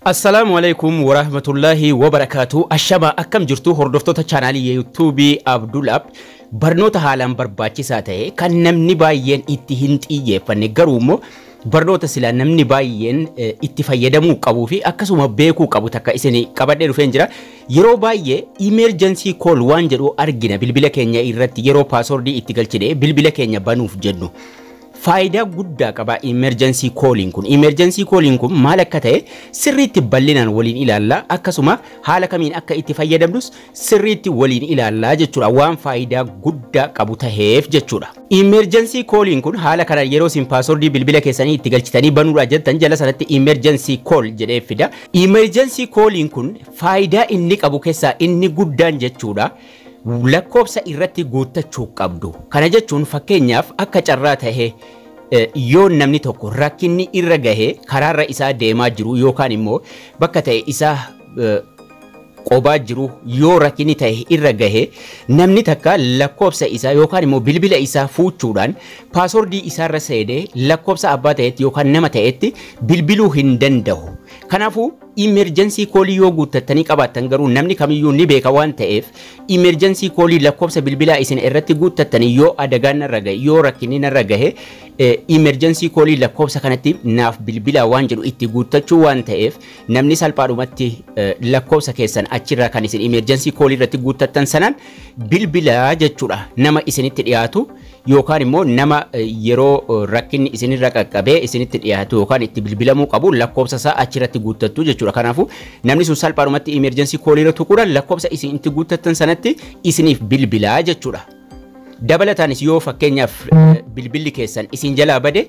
Assalamualaikum warahmatullahi wabarakatuh. Ashama akkam jirtu hordoftoota chaanaalii YouTube Abdulab barnoota haalaan barbaachisaa ta'e kan namni baay'een itti hin xiyyeeffanne garuu immoo barnoota sila namni baay'een itti fayyadamuu qabuu fi akkasuma beekuu qabu takka isin qabadhee dhufeen jira. Yeroo baay'ee emergency call waan jedhu argina bilbila keenya irratti yeroo passwordii itti galchine bilbila keenya banuuf jennu. Faayidaa guddaa qaba emergency calling kun maal akka ta'e sirriitti bal'inaan waliin ilaalla akkasuma haala kamiin akka itti fayyadamnus sirriitti waliin ilaalla jechuudha waan faayidaa guddaa qabu ta'eef jechuudha. Emergency calling kun haala kana yeroo isin passwordii bilbila keessanii itti galchitanii banuudha jettan jala sanatti emergency call jedhee fida. Emergency calling kun faayidaa inni qabu keessaa inni guddaan jechuudha. Lakkoofsa irratti guuttachuu qabdu. Kana jechuun fakkeenyaaf akka carraa ta'e yoo namni tokko rakkinni irra gahe karaarra isaa deemaa jiru yookaan immoo bakka ta'e isaa qobaa jiru yoo rakkinni ta'e irra gahe namni takka lakkoofsa isaa yookaan immoo bilbila isaa fuuchuudhaan passwordii isaarra seenee lakkoofsa abbaa ta'etti yookaan nama ta'etti bilbiluu hin danda'u. Kanaafuu emergency call yoo guuttattanii qabaattan garuu namni kamiyyuu ni beeka waan ta'eef emergency call lakkoofsa bilbilaa isin irratti guuttattanii yoo adagaan narra gahe yoo rakkinni narra gahe emergency call lakkoofsa kanatti naaf bilbilaa waan jedhu itti guuttachuu waan ta'eef namni salphaadhumatti lakkoofsa keessan achirraa kan isin emergency call irratti guuttattan sanaan bilbilaa jechuudha nama isinitti dhiyaatu yookaan immoo nama yeroo rakkinni isinirra qaqqabee isinitti dhiyaatu yookaan itti bilbilamuu qabu lakkoofsa isaa achirratti guuttattu jechuudha. Kanaafuu namni sun salphaadhumatti emergency call irra tuquudhaan lakkoofsa isin itti guuttattan sanatti isiniif bilbilaa jechuudha. Dabalataanis yoo fakkeenyaaf bilbilli keessan isin jalaa bade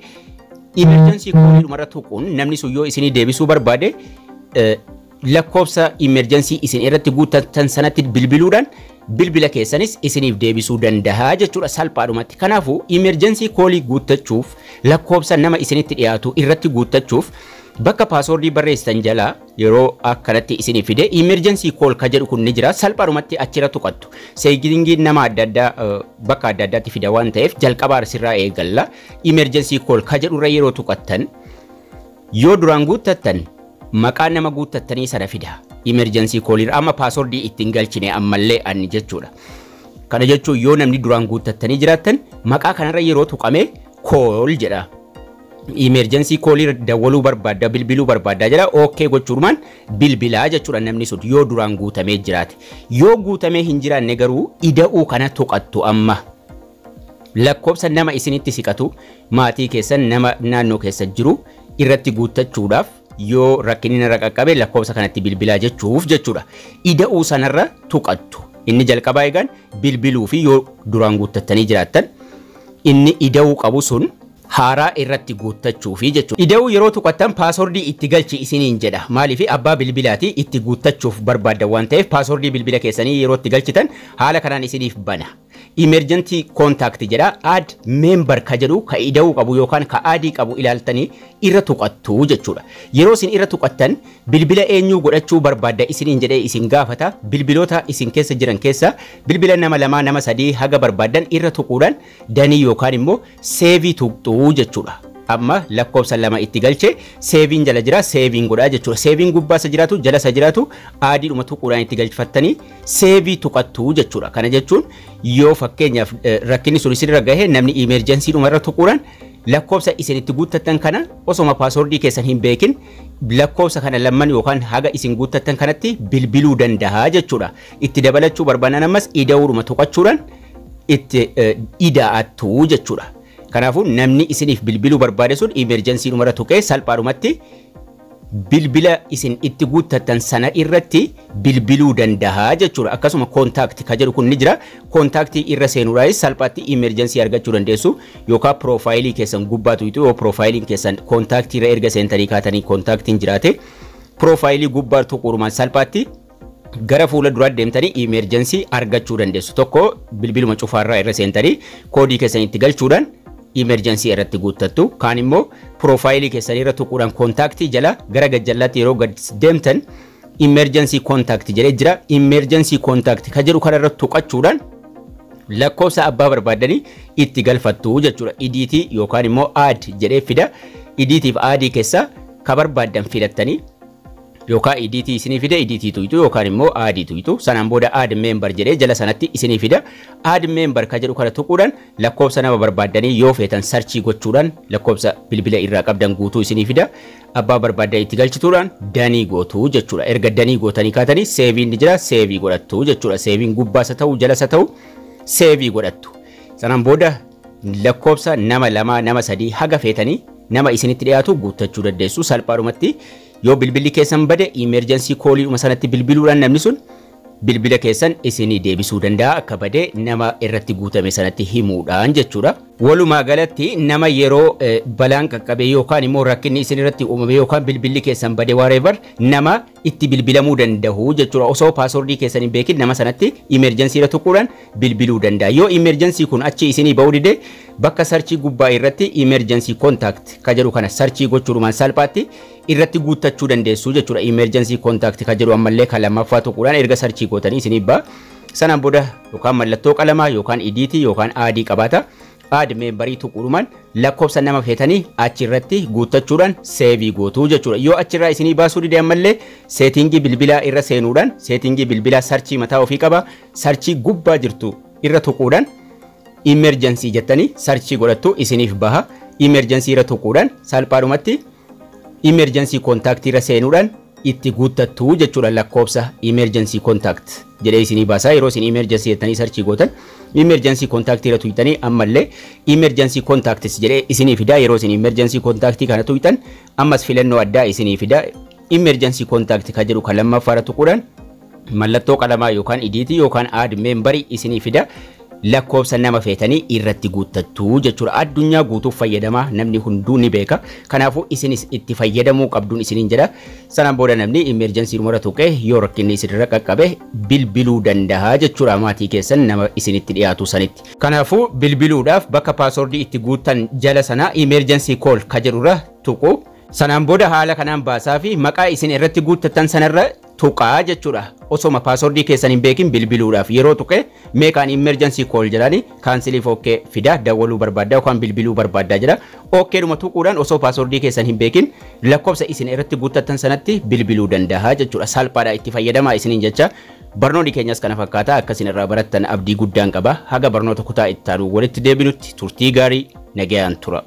emergency call dhumarra tuquun namni sun yoo isinii deebisuu barbaade lakkoofsa emergency isin irratti guuttattan sanatti bilbiluudhaan bilbila keessanis isiniif deebisuu danda'a jechuudha salphaadhumatti. Kanaafuu emergency call guuttachuuf lakkoofsa nama isinitti dhiyaatu irratti guuttachuuf bakka passwordii barreessitan jalaa yeroo akkanatti isiniif fide emergency call ka jedhu kun ni jira salphaadhumatti achirra tuqattu. Seegilingiin nama adda addaa bakka adda addaatti fida waan ta'eef jalqabaa sirraa eegalla. Emergency call ka jedhurra yeroo tuqattan yoo duraan guuttattan maqaa nama guuttattanii sana fida. Emergency call amma passwordii ittiin galchine ammallee anni jechuudha. Kana jechuun yoo namni duraan guuttattanii jiraattan maqaa kanarra yeroo tuqame call jedha. Emergency call dawwaluu barbaadda bilbiluu barbaadda jedha okay gochuudhaan bilbilaa jechuudha namni sun yoo duraan guutamee jiraate. Yoo guutamee hin jiraanne garuu ida'uu kana tuqattu amma. Lakkoofsa nama isinitti siqatu maatii keessan nama naannoo keessa jiru irratti guuttachuudhaaf yoo rakkinni narra qaqqabe lakkoofsa kanatti bilbilaa jechuuf jechuudha. Ida'uu sanarra tuqattu. Inni jalqabaa eegan bilbiluu fi yoo duraan guuttattanii jiraattan inni ida'uu qabu sun haaraa irratti guuttachuufi jechuudha. Ida'uu yeroo tuqattan passwordii itti galchi isiniin jedha. Maaliif abbaa bilbilaati itti guuttachuuf barbaaddan waan ta'eef passwordii bilbila keessanii yeroo itti galchitan haala kanaan isiniif bana. Emergency contact jedha add member ka jedhu ka ida'uu qabu yookaan ka aadii qabu ilaaltanii irra tuqattu jechuudha. Yeroo isin irra tuqattan bilbila eenyuu godhachuu barbaadda isiniin jedhee isin gaafata. Bilbiloota isin keessa jiran keessa bilbila nama lamaa nama sadii haga barbaaddan irra tuquudhaan danii yookaan immoo seevii tuqxu jechuudha. Amma lakkoofsa lama itti galche seeviin jala jira seeviin godhaa jechuudha. Seeviin gubbaasa jiraatu jalasa jiraatu aadiidhuma tuquudhaan itti galchifattanii seevii tuqattu jechuudha. Kana jechuun yoo fakkeenyaaf rakkinni sun isinirra gahe namni emergency dhumarra tuquudhaan lakkoofsa isin itti guuttattan kana osoma passwordii keessan hin beekin lakkoofsa kana lamman yookaan haga isin guuttattan kanatti bilbiluu danda'a jechuudha. Itti dabalachuu barbaadan ammas ida'uudhuma tuqachuudhaan itti ida'attu jechuudha. Kanaafuu namni isiniif bilbiluu barbaade sun emergency dhumarra tuqee salphaadhumatti bilbila isin itti guuttattan sana irratti bilbiluu danda'a jechuudha. Akkasuma contact ka jedhu kun ni jira. Contact irra seenuudhaanis salphaatti emergency argachuu dandeessu yookaan profaayilii keessan gubbaatu yoo profaayiliin keessan contact irra erga seentanii kaatanii contactiin jiraate profaayilii gubbaa tuquudhumaan salphaatti gara fuula dura deemtanii emergency argachuu dandeessu. Tokko bilbiluma cufaarraa irra seentanii koodii keessan itti galchuudhaan emergency irratti guuttattu. Kaan immoo profaayilii keessan irra tuquudhaan contactii jala gara gajjallaatti yeroo gad deemtan emergency contact jedhee jira. Emergency contact ka jedhu kanarra tuqachuudhaan lakkoofsa abbaa barbaadanii itti galfattu jechuudha. Idiitii yookaan immoo add jedhee fida. Idiitiif aadii keessa ka barbaaddan filattanii yookaan idiitii isinii fida idiitii tuytu yookaan immoo aadii tuytu sanaan booda add member jedhee jala sanatti isinii fida add member ka jedhu kana tuquudhaan lakkoofsa nama barbaaddanii yoo feetan sarchii gochuudhaan lakkoofsa bilbila irraa qabdan guutuu isinii fida abbaa barbaadan itti galchituudhaan danii gootuu jechuudha erga danii gootanii kaatanii seeviin ni jira seevii godhattu jechuudha seeviin gubbaasa ta'u jalasa ta'u seevii godhattu sanaan booda lakkoofsa nama lama nama sadii haga feetanii nama isinitti dhiyaatu guuttachuu dandeessu salphaadhumatti yoo bilbilli keessan bade emergency call sanatti bilbiluudhaan namni sun bilbila keessan isinii deebisuu danda'a akka bade nama irratti guutame sanatti himuudhaan jechuudha. Walumaa galatti nama yeroo balaan qaqqabe yookaan immoo rakkinni isin irratti uumame yookaan bilbilli keessan bade whatever nama itti bilbilamuu danda'u jechuudha. Osoo paaswordii keessan hin beekin nama sanatti emergency irra tuquudhaan bilbiluu danda'a. Yoo emergency kun achi isinii ba'uu dide bakka sarchii gubbaa irratti emergency contact ka jedhu kana sarchii gochuudhumaan salphaatti irratti guuttachuu dandeessu jechuudha. Emergency contact ka jedhu ammallee kan lammaffaa tuquudhaan erga sarchii gootanii isinii ba'a. Sanaan booda yookaan mallattoo qalamaa yookaan idiitii yookaan aadii qabaata. Add memberii tuquudhumaan lakkoofsa nama feetanii achirratti guuttachuudhaan seevii gootuu jechuudha. Yoo achirraa isinii baasuu dide ammallee seetingii bilbilaa irra seenuudhaan seetingii bilbilaa sarchii mataa ofii qaba. Sarchii gubbaa jirtu irra tuquudhaan emergency jettanii sarchii godhattu isiniif baha. Emergency irra tuquudhaan salphaadhumatti emergency contact irra seenuudhaan itti guuttattu jechuudha lakkoofsa emergency contact jedhee isinii baasaa yeroo isin emergency jettanii sarchii gootan emergency contact irra tuytanii ammallee emergency contacts jedhee isinii fida yeroo isin emergency contact kana tuytan ammas filannoo addaa isinii fida emergency contact ka jedhu kan lammaffaa irra tuquudhaan mallattoo qalamaa yookaan idiitii yookaan add memberii isinii fida lakkoofsa nama feetanii irratti guuttattu jechuudha. Addunyaa guutuuf fayyadamaa namni hunduu ni beeka. Kanaafuu isinis itti fayyadamuu qabduun isiniin jedha. Sanaan booda namni emergency irra tuqee yoo rakkinni isinirra qaqqabe bilbiluu danda'a jechuudha maatii keessan nama isinitti dhiyaatu sanitti. Kanaafuu bilbiluudhaaf bakka paaswordii itti guuttan jala sana emergency call ka jedhurra tuqu. Sanaan booda haala kanaan baasaa fi maqaa isin irratti guuttattan sanarra tuqaa jechuudha. Osoma paaswordii keessan hin beekin bilbiluudhaaf yeroo tuqe meeqaan emergency call jedhani kaansiliif okkee fida dawwaluu barbaaddaa yookaan bilbiluu barbaaddaa jedha. Okkeedhuma tuquudhaan osoo paaswordii keessan hin beekin lakkoofsa isin irratti guuttattan sanatti bilbiluu danda'a jechuudha. Salphaadha itti fayyadamaa isiniin jecha. Barnoonni keenyas kana fakkaata akkasin irraa barattan abdii guddaan qaba. Haga barnoota kutaa itti aanu walitti deebinutti turtii gaarii nagayaan tura.